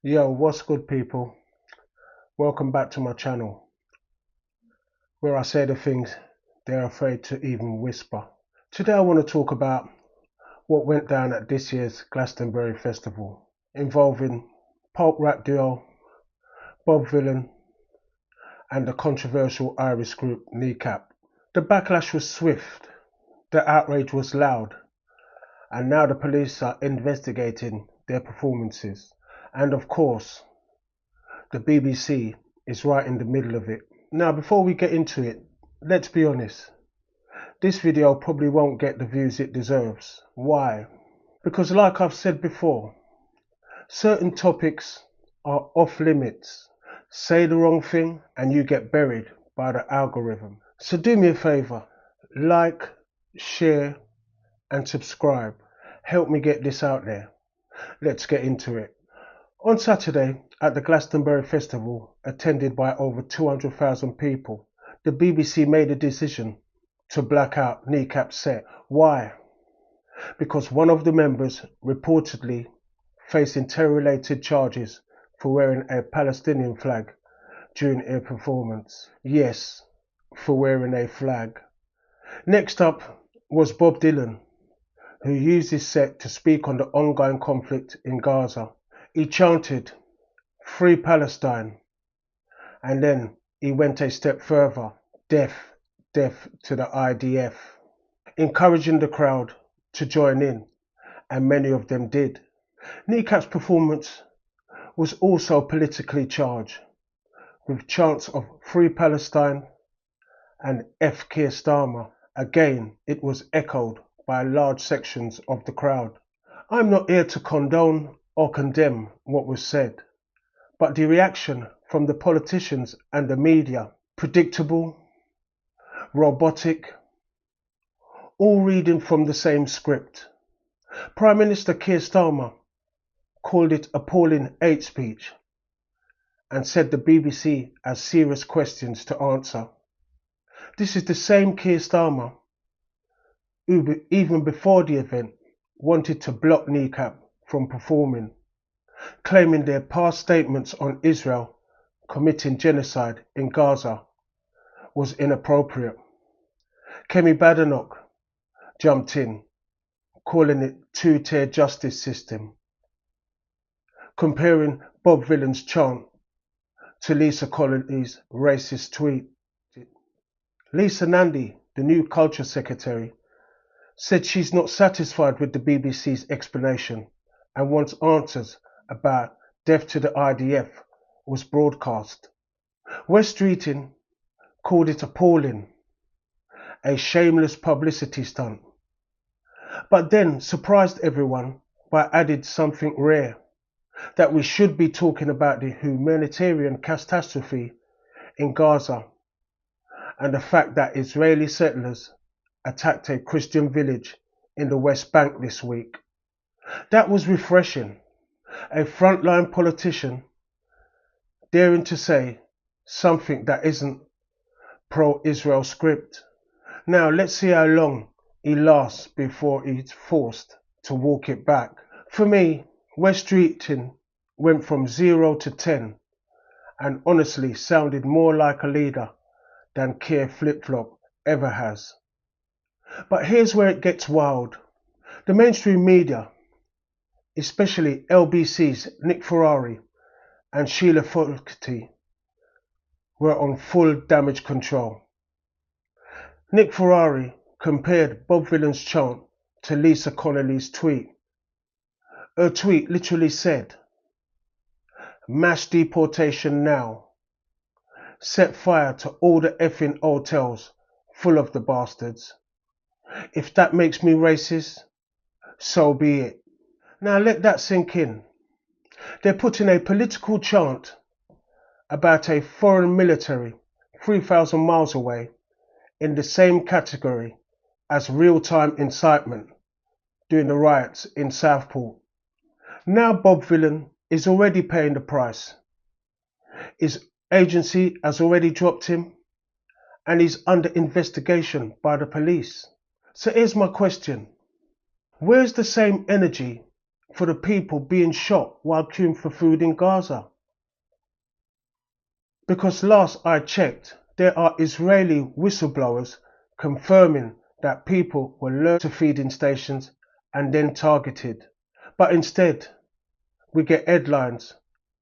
Yo, what's good, people? Welcome back to my channel, where I say the things they're afraid to even whisper. Today I want to talk about what went down at this year's Glastonbury festival, involving pulp rap duo Bob Vylan and the controversial Irish group Kneecap. The backlash was swift, the outrage was loud, and now the police are investigating their performances. And of course, the BBC is right in the middle of it. Now, before we get into it, let's be honest. This video probably won't get the views it deserves. Why? Because like I've said before, certain topics are off limits. Say the wrong thing and you get buried by the algorithm. So do me a favor, like, share and subscribe. Help me get this out there. Let's get into it. On Saturday, at the Glastonbury Festival, attended by over 200,000 people, the BBC made a decision to black out Kneecap's set. Why? Because one of the members reportedly facing terror-related charges for wearing a Palestinian flag during a performance. Yes, for wearing a flag. Next up was Bob Dylan, who used his set to speak on the ongoing conflict in Gaza. He chanted, "Free Palestine," and then he went a step further, death to the IDF, encouraging the crowd to join in, and many of them did. Kneecap's performance was also politically charged, with chants of "Free Palestine" and "F Keir Starmer." Again, it was echoed by large sections of the crowd. I'm not here to condone or condemn what was said, but the reaction from the politicians and the media, predictable, robotic, all reading from the same script. Prime Minister Keir Starmer called it appalling hate speech and said the BBC has serious questions to answer. This is the same Keir Starmer who, even before the event, wanted to block Kneecap from performing, claiming their past statements on Israel committing genocide in Gaza was inappropriate. Kemi Badenoch jumped in, calling it two-tier justice system, comparing Bob Vylan's chant to Lisa Connolly's racist tweet. Lisa Nandy, the new culture secretary, said she's not satisfied with the BBC's explanation and wants answers about death to the IDF was broadcast. Wes Streeting called it appalling, a shameless publicity stunt, but then surprised everyone by adding something rare, that we should be talking about the humanitarian catastrophe in Gaza and the fact that Israeli settlers attacked a Christian village in the West Bank this week. That was refreshing. A frontline politician daring to say something that isn't pro-Israel script. Now let's see how long he lasts before he's forced to walk it back. For me, Wes Streeting went from 0 to 10 and honestly sounded more like a leader than Keir Flip-Flop ever has. But here's where it gets wild. The mainstream media, especially LBC's Nick Ferrari and Sheila Fogarty, were on full damage control. Nick Ferrari compared Bob Vylan's chant to Lisa Connolly's tweet. Her tweet literally said, "Mass deportation now. Set fire to all the effing hotels full of the bastards. If that makes me racist, so be it." Now let that sink in. They're putting a political chant about a foreign military 3,000 miles away in the same category as real-time incitement during the riots in Southport. Now Bob Vylan is already paying the price. His agency has already dropped him and he's under investigation by the police. So here's my question. Where's the same energy for the people being shot while queuing for food in Gaza. Because last I checked, there are Israeli whistleblowers confirming that people were lured to feeding stations and then targeted. But instead, we get headlines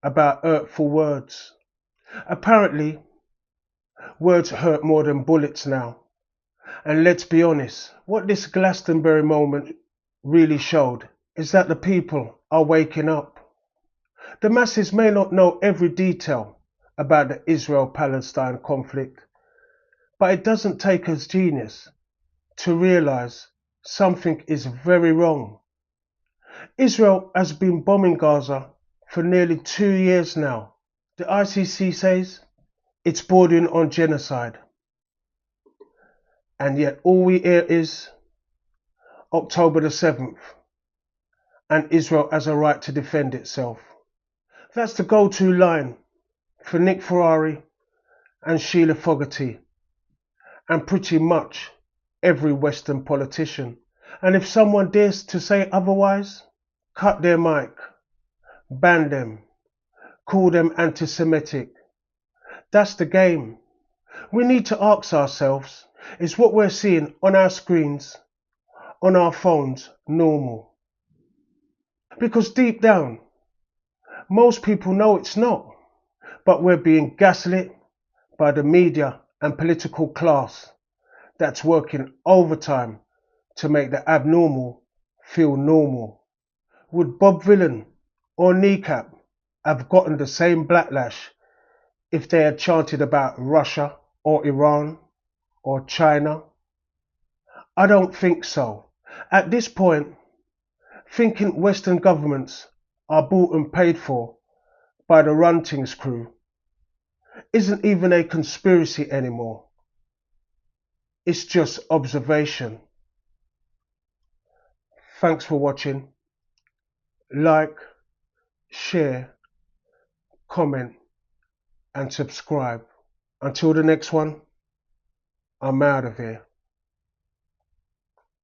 about hurtful words. Apparently, words hurt more than bullets now. And let's be honest, what this Glastonbury moment really showed is that the people are waking up. The masses may not know every detail about the Israel-Palestine conflict, but it doesn't take a genius to realize something is very wrong. Israel has been bombing Gaza for nearly 2 years now. The ICC says it's bordering on genocide. And yet all we hear is October the 7th and Israel has a right to defend itself. That's the go-to line for Nick Ferrari and Sheila Fogarty and pretty much every Western politician. And if someone dares to say otherwise, cut their mic, ban them, call them anti-Semitic. That's the game. We need to ask ourselves, is what we're seeing on our screens, on our phones, normal? Because deep down, most people know it's not, but we're being gaslit by the media and political class that's working overtime to make the abnormal feel normal. Would Bob Vylan or Kneecap have gotten the same backlash if they had chanted about Russia or Iran or China? I don't think so. At this point, thinking Western governments are bought and paid for by the Runtings crew isn't even a conspiracy anymore. It's just observation. Thanks for watching. Like, share, comment and subscribe. Until the next one, I'm out of here.